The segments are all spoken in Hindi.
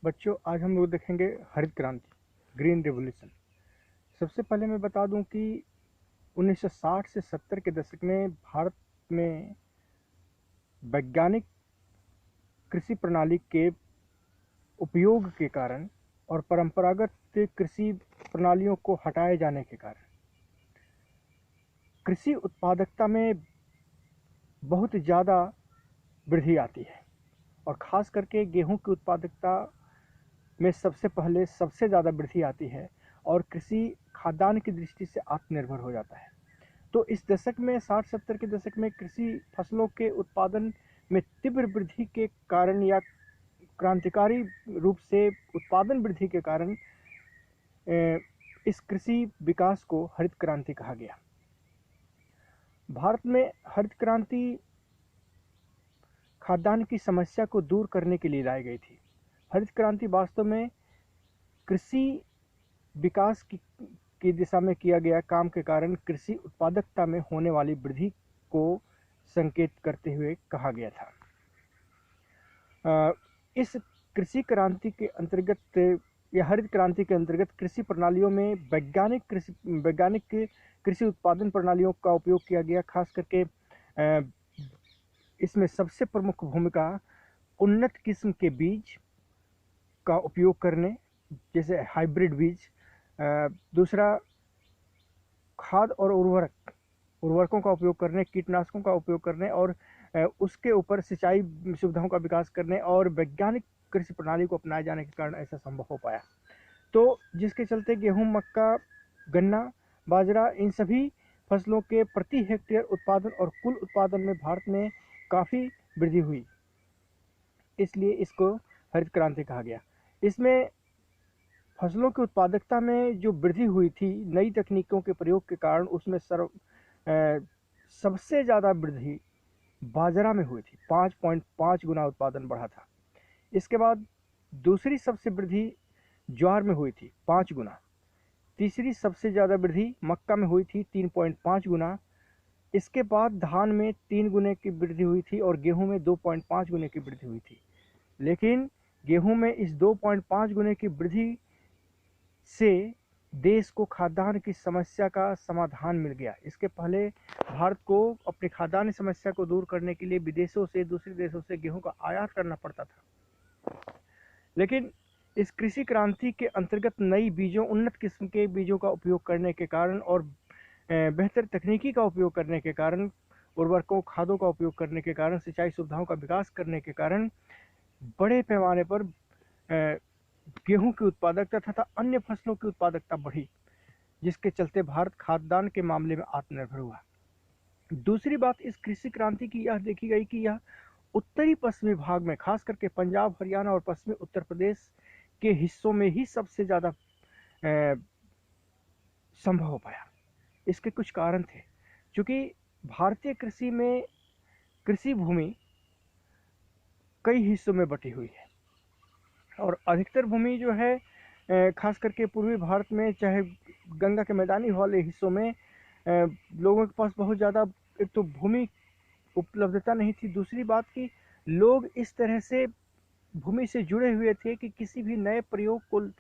बच्चों, आज हम लोग देखेंगे हरित क्रांति, ग्रीन रेवोल्यूशन। सबसे पहले मैं बता दूं कि 1960 से 70 के दशक में भारत में वैज्ञानिक कृषि प्रणाली के उपयोग के कारण और परंपरागत कृषि प्रणालियों को हटाए जाने के कारण कृषि उत्पादकता में बहुत ज़्यादा वृद्धि आती है। और ख़ास करके गेहूं की उत्पादकता में सबसे पहले सबसे ज़्यादा वृद्धि आती है और कृषि खाद्यान्न की दृष्टि से आत्मनिर्भर हो जाता है। तो इस दशक में 60-70 के दशक में कृषि फसलों के उत्पादन में तीव्र वृद्धि के कारण या क्रांतिकारी रूप से उत्पादन वृद्धि के कारण इस कृषि विकास को हरित क्रांति कहा गया। भारत में हरित क्रांति खाद्यान्न की समस्या को दूर करने के लिए लाई गई थी। हरित क्रांति वास्तव में कृषि विकास की दिशा में किया गया काम के कारण कृषि उत्पादकता में होने वाली वृद्धि को संकेत करते हुए कहा गया था। इस कृषि क्रांति के अंतर्गत या हरित क्रांति के अंतर्गत कृषि प्रणालियों में वैज्ञानिक कृषि उत्पादन प्रणालियों का उपयोग किया गया। खास करके इसमें सबसे प्रमुख भूमिका उन्नत किस्म के बीज का उपयोग करने, जैसे हाइब्रिड बीज। दूसरा, खाद और उर्वरकों का उपयोग करने, कीटनाशकों का उपयोग करने और उसके ऊपर सिंचाई सुविधाओं का विकास करने और वैज्ञानिक कृषि प्रणाली को अपनाए जाने के कारण ऐसा संभव हो पाया। तो जिसके चलते गेहूं, मक्का, गन्ना, बाजरा, इन सभी फसलों के प्रति हेक्टेयर उत्पादन और कुल उत्पादन में भारत में काफ़ी वृद्धि हुई। इसलिए इसको हरित क्रांति कहा गया। इसमें फसलों की उत्पादकता में जो वृद्धि हुई थी नई तकनीकों के प्रयोग के कारण, उसमें सबसे ज़्यादा वृद्धि बाजरा में हुई थी। 5.5 गुना उत्पादन बढ़ा था। इसके बाद दूसरी सबसे वृद्धि ज्वार में हुई थी, 5 गुना। तीसरी सबसे ज़्यादा वृद्धि मक्का में हुई थी, 3.5 गुना। इसके बाद धान में 3 गुने की वृद्धि हुई थी और गेहूं में 2.5 गुने की वृद्धि हुई थी। लेकिन गेहूं में इस 2.5 गुने की वृद्धि से देश को खाद्यान्न की समस्या का समाधान मिल गया। इसके पहले भारत को अपनी खाद्यान्न समस्या को दूर करने के लिए विदेशों से, दूसरे देशों से गेहूं का आयात करना पड़ता था। लेकिन इस कृषि क्रांति के अंतर्गत नई बीजों, उन्नत किस्म के बीजों का उपयोग करने के कारण और बेहतर तकनीकी का उपयोग करने के कारण, उर्वरकों, खादों का उपयोग करने के कारण, सिंचाई सुविधाओं का विकास करने के कारण बड़े पैमाने पर गेहूं की उत्पादकता तथा अन्य फसलों की उत्पादकता बढ़ी, जिसके चलते भारत खाद्यान्न के मामले में आत्मनिर्भर हुआ। दूसरी बात इस कृषि क्रांति की यह देखी गई कि यह उत्तरी पश्चिमी भाग में, खास करके पंजाब, हरियाणा और पश्चिमी उत्तर प्रदेश के हिस्सों में ही सबसे ज़्यादा संभव हो पाया। इसके कुछ कारण थे। क्योंकि भारतीय कृषि में कृषि भूमि कई हिस्सों में बटी हुई है और अधिकतर भूमि जो है खास करके पूर्वी भारत में, चाहे गंगा के मैदानी वाले हिस्सों में लोगों के पास बहुत ज़्यादा एक तो भूमि उपलब्धता नहीं थी। दूसरी बात कि लोग इस तरह से भूमि से जुड़े हुए थे कि किसी भी नए प्रयोग को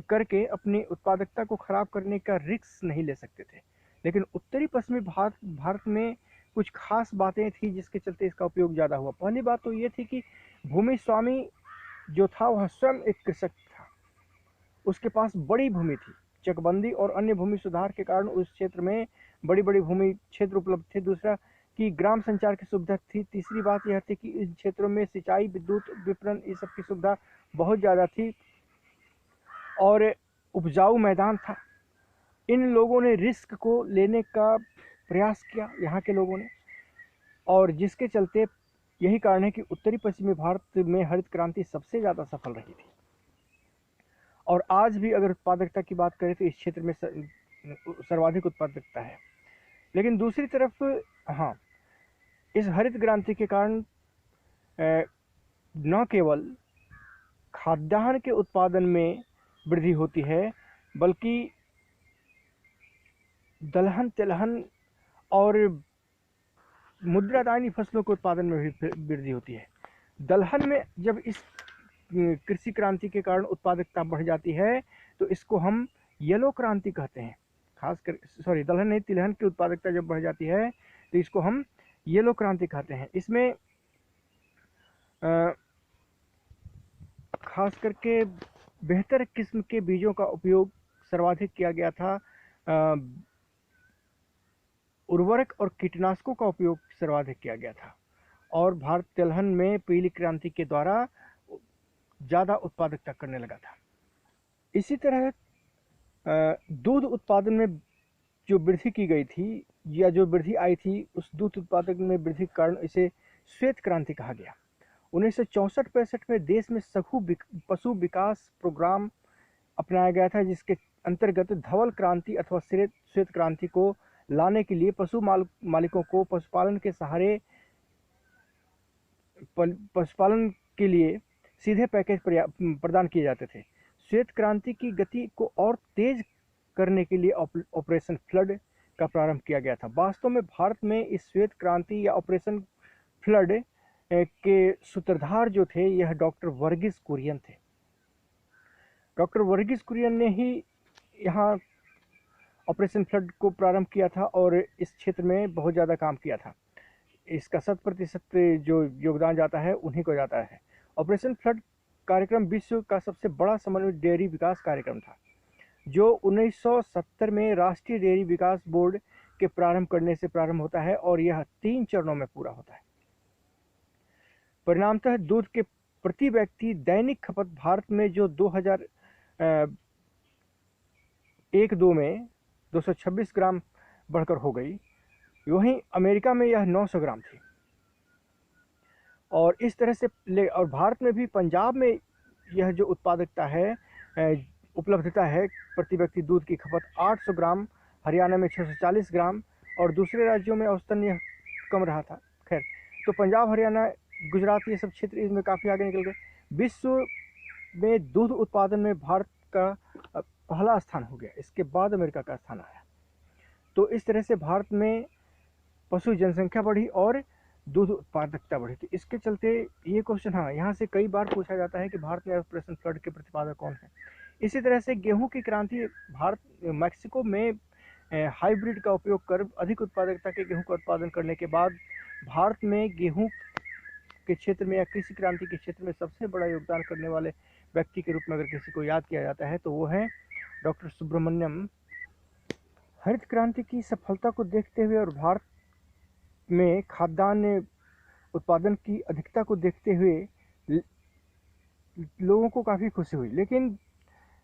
करके अपनी उत्पादकता को खराब करने का रिस्क नहीं ले सकते थे। लेकिन उत्तरी पश्चिमी भारत में कुछ खास बातें थी जिसके चलते इसका उपयोग ज़्यादा हुआ। पहली बात तो ये थी कि भूमि स्वामी जो था वह स्वयं एक कृषक था, उसके पास बड़ी भूमि थी। चकबंदी और अन्य भूमि सुधार के कारण उस क्षेत्र में बड़ी बड़ी भूमि क्षेत्र उपलब्ध थे। दूसरा कि ग्राम संचार की सुविधा थी। तीसरी बात यह थी कि इन क्षेत्रों में सिंचाई, विद्युत वितरण, ये सब की सुविधा बहुत ज़्यादा थी और उपजाऊ मैदान था। इन लोगों ने रिस्क को लेने का प्रयास किया यहाँ के लोगों ने, और जिसके चलते यही कारण है कि उत्तरी पश्चिमी भारत में हरित क्रांति सबसे ज़्यादा सफल रही थी। और आज भी अगर उत्पादकता की बात करें तो इस क्षेत्र में सर्वाधिक उत्पादकता है। लेकिन दूसरी तरफ हाँ, इस हरित क्रांति के कारण न केवल खाद्यान्न के उत्पादन में वृद्धि होती है, बल्कि दलहन, तिलहन और मुद्रादायनी फसलों के उत्पादन में भी वृद्धि होती है। दलहन में जब इस कृषि क्रांति के कारण उत्पादकता बढ़ जाती है तो इसको हम येलो क्रांति कहते हैं। खासकर दलहन नहीं, तिलहन की उत्पादकता जब बढ़ जाती है तो इसको हम येलो क्रांति कहते हैं। इसमें खास करके बेहतर किस्म के बीजों का उपयोग सर्वाधिक किया गया था। उर्वरक और कीटनाशकों का उपयोग सर्वाधिक किया गया था और भारत तिलहन में पीली क्रांति के द्वारा ज़्यादा उत्पादकता करने लगा था। इसी तरह दूध उत्पादन में जो वृद्धि की गई थी या जो वृद्धि आई थी, उस दूध उत्पादन में वृद्धि के कारण इसे श्वेत क्रांति कहा गया। 1964-65 में देश में पशु विकास प्रोग्राम अपनाया गया था, जिसके अंतर्गत धवल क्रांति अथवा श्वेत क्रांति को लाने के लिए पशु मालिकों को पशुपालन के सहारे पशुपालन के लिए सीधे पैकेज प्रदान किए जाते थे। श्वेत क्रांति की गति को और तेज करने के लिए ऑपरेशन फ्लड का प्रारंभ किया गया था। वास्तव में भारत में इस श्वेत क्रांति या ऑपरेशन फ्लड के सूत्रधार जो थे यह डॉक्टर वर्गीस कुरियन थे। डॉक्टर वर्गीस कुरियन ने ही यहाँ ऑपरेशन फ्लड को प्रारंभ किया था और इस क्षेत्र में बहुत ज़्यादा काम किया था। इसका 100% जो योगदान जाता है उन्हीं को जाता है। ऑपरेशन फ्लड कार्यक्रम विश्व का सबसे बड़ा समन्वित डेयरी विकास कार्यक्रम था, जो 1970 में राष्ट्रीय डेयरी विकास बोर्ड के प्रारंभ करने से प्रारंभ होता है और यह 3 चरणों में पूरा होता है। परिणामतः दूध के प्रति व्यक्ति दैनिक खपत भारत में जो 2001-2 में 226 ग्राम बढ़कर हो गई, वहीं अमेरिका में यह 900 ग्राम थी। और इस तरह से और भारत में भी पंजाब में यह जो उत्पादकता है, उपलब्धता है प्रति व्यक्ति दूध की खपत 800 ग्राम, हरियाणा में 640 ग्राम और दूसरे राज्यों में औसतन यह कम रहा था। खैर, तो पंजाब, हरियाणा, गुजरात ये सब क्षेत्र इसमें काफ़ी आगे निकल गए। विश्व में दूध उत्पादन में भारत का पहला स्थान हो गया, इसके बाद अमेरिका का स्थान आया। तो इस तरह से भारत में पशु जनसंख्या बढ़ी और दूध उत्पादकता बढ़ी थी। इसके चलते ये क्वेश्चन यहाँ से कई बार पूछा जाता है कि भारत में ऑपरेशन फ्लड के प्रतिपादक कौन है। इसी तरह से गेहूं की क्रांति मैक्सिको में हाइब्रिड का उपयोग कर अधिक उत्पादकता के गेहूं का उत्पादन करने के बाद भारत में गेहूं के क्षेत्र में या कृषि क्रांति के क्षेत्र में सबसे बड़ा योगदान करने वाले व्यक्ति के रूप में अगर किसी को याद किया जाता है तो वो है डॉक्टर सुब्रमण्यम। हरित क्रांति की सफलता को देखते हुए और भारत में खाद्यान्न उत्पादन की अधिकता को देखते हुए लोगों को काफ़ी खुशी हुई, लेकिन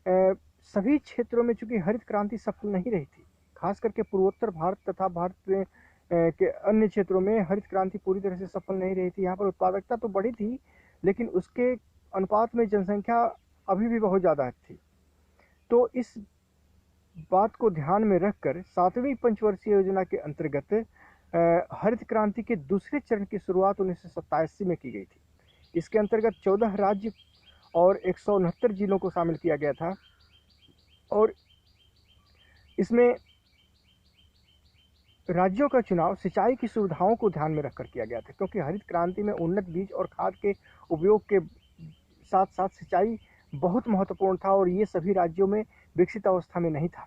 सभी क्षेत्रों में चूंकि हरित क्रांति सफल नहीं रही थी, खास करके पूर्वोत्तर भारत तथा भारत के अन्य क्षेत्रों में हरित क्रांति पूरी तरह से सफल नहीं रही थी। यहाँ पर उत्पादकता तो बढ़ी थी, लेकिन उसके अनुपात में जनसंख्या अभी भी बहुत ज़्यादा थी। तो इस बात को ध्यान में रखकर 7वीं पंचवर्षीय योजना के अंतर्गत हरित क्रांति के दूसरे चरण की शुरुआत 1987 में की गई थी। इसके अंतर्गत 14 राज्य और 169 जिलों को शामिल किया गया था और इसमें राज्यों का चुनाव सिंचाई की सुविधाओं को ध्यान में रखकर किया गया था, क्योंकि हरित क्रांति में उन्नत बीज और खाद के उपयोग के साथ साथ सिंचाई बहुत महत्वपूर्ण था और ये सभी राज्यों में विकसित अवस्था में नहीं था।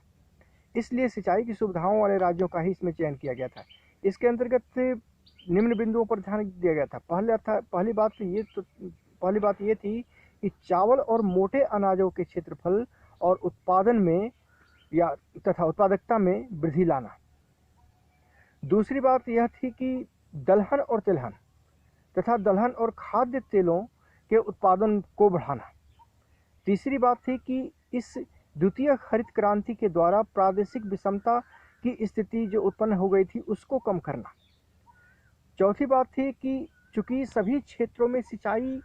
इसलिए सिंचाई की सुविधाओं वाले राज्यों का ही इसमें चयन किया गया था। इसके अंतर्गत निम्न बिंदुओं पर ध्यान दिया गया था। पहली बात ये थी कि चावल और मोटे अनाजों के क्षेत्रफल और उत्पादन में तथा उत्पादकता में वृद्धि लाना। दूसरी बात यह थी कि दलहन और तिलहन तथा दलहन और खाद्य तेलों के उत्पादन को बढ़ाना। तीसरी बात थी कि इस द्वितीय हरित क्रांति के द्वारा प्रादेशिक विषमता की स्थिति जो उत्पन्न हो गई थी उसको कम करना। चौथी बात थी कि चूंकि सभी क्षेत्रों में सिंचाई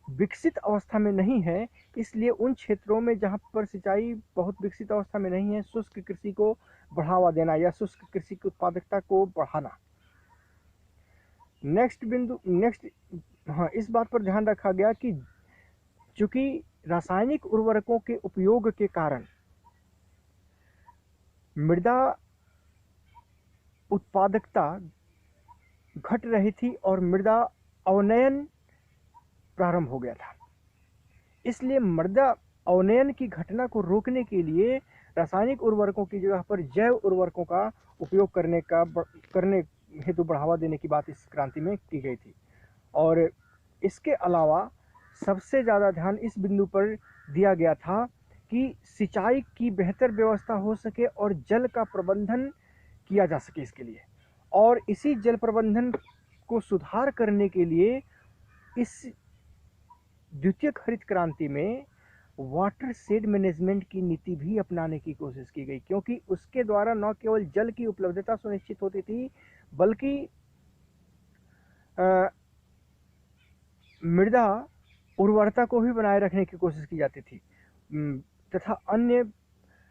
विकसित अवस्था में नहीं है, इसलिए उन क्षेत्रों में जहां पर सिंचाई बहुत विकसित अवस्था में नहीं है, शुष्क कृषि को बढ़ावा देना या शुष्क कृषि की उत्पादकता को बढ़ाना। इस बात पर ध्यान रखा गया कि चूंकि रासायनिक उर्वरकों के उपयोग के कारण मृदा उत्पादकता घट रही थी और मृदा अवनयन प्रारंभ हो गया था। इसलिए मृदा अवनयन की घटना को रोकने के लिए रासायनिक उर्वरकों की जगह पर जैव उर्वरकों का उपयोग करने हेतु बढ़ावा देने की बात इस क्रांति में की गई थी। और इसके अलावा सबसे ज़्यादा ध्यान इस बिंदु पर दिया गया था कि सिंचाई की बेहतर व्यवस्था हो सके और जल का प्रबंधन किया जा सके इसके लिए। और इसी जल प्रबंधन को सुधार करने के लिए इस द्वितीय हरित क्रांति में वाटर शेड मैनेजमेंट की नीति भी अपनाने की कोशिश की गई, क्योंकि उसके द्वारा न केवल जल की उपलब्धता सुनिश्चित होती थी बल्कि मृदा उर्वरता को भी बनाए रखने की कोशिश की जाती थी तथा अन्य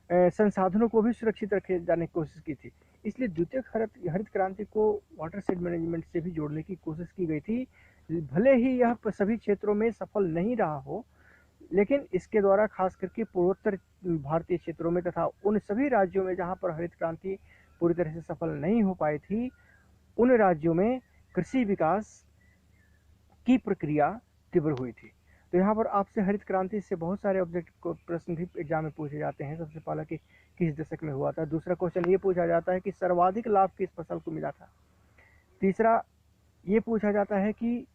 संसाधनों को भी सुरक्षित रखे जाने की कोशिश की थी। इसलिए द्वितीय हरित क्रांति को वाटर शेड मैनेजमेंट से भी जोड़ने की कोशिश की गई थी। भले ही यह सभी क्षेत्रों में सफल नहीं रहा हो, लेकिन इसके द्वारा खास करके पूर्वोत्तर भारतीय क्षेत्रों में तथा उन सभी राज्यों में जहां पर हरित क्रांति पूरी तरह से सफल नहीं हो पाई थी, उन राज्यों में कृषि विकास की प्रक्रिया तीव्र हुई थी। तो यहाँ पर आपसे हरित क्रांति से बहुत सारे ऑब्जेक्ट को प्रश्न भी एग्जाम में पूछे जाते हैं। सबसे पहला कि किस दशक में हुआ था। दूसरा क्वेश्चन ये पूछा जाता है कि सर्वाधिक लाभ किस फसल को मिला था। तीसरा ये पूछा जाता है कि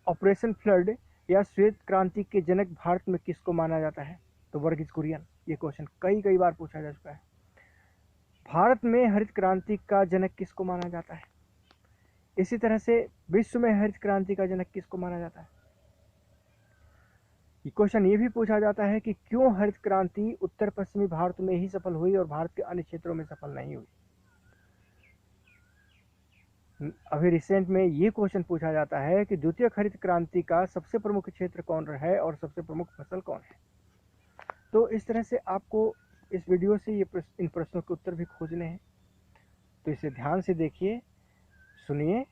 ऑपरेशन फ्लड या श्वेत क्रांति के जनक भारत में किसको माना जाता है, तो वर्गीज कुरियन। ये क्वेश्चन कई बार पूछा जा चुका है। भारत में हरित क्रांति का जनक किसको माना जाता है। इसी तरह से विश्व में हरित क्रांति का जनक किसको माना जाता है। ये क्वेश्चन ये भी पूछा जाता है कि क्यों हरित क्रांति उत्तर पश्चिमी भारत में ही सफल हुई और भारत के अन्य क्षेत्रों में सफल नहीं हुई। अभी रिसेंट में ये क्वेश्चन पूछा जाता है कि द्वितीय हरित क्रांति का सबसे प्रमुख क्षेत्र कौन है और सबसे प्रमुख फसल कौन है। तो इस तरह से आपको इस वीडियो से इन प्रश्नों के उत्तर भी खोजने हैं। तो इसे ध्यान से देखिए, सुनिए,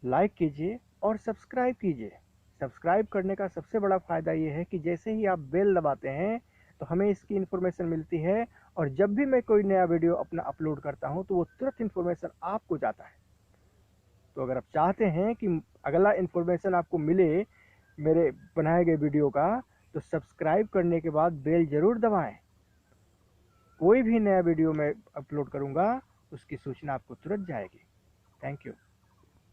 लाइक कीजिए और सब्सक्राइब कीजिए। सब्सक्राइब करने का सबसे बड़ा फ़ायदा ये है कि जैसे ही आप बेल दबाते हैं तो हमें इसकी इन्फॉर्मेशन मिलती है, और जब भी मैं कोई नया वीडियो अपना अपलोड करता हूं तो वो तुरंत इन्फॉर्मेशन आपको जाता है। तो अगर आप चाहते हैं कि अगला इन्फॉर्मेशन आपको मिले मेरे बनाए गए वीडियो का, तो सब्सक्राइब करने के बाद बेल ज़रूर दबाएं। कोई भी नया वीडियो मैं अपलोड करूंगा उसकी सूचना आपको तुरंत जाएगी। Thank you.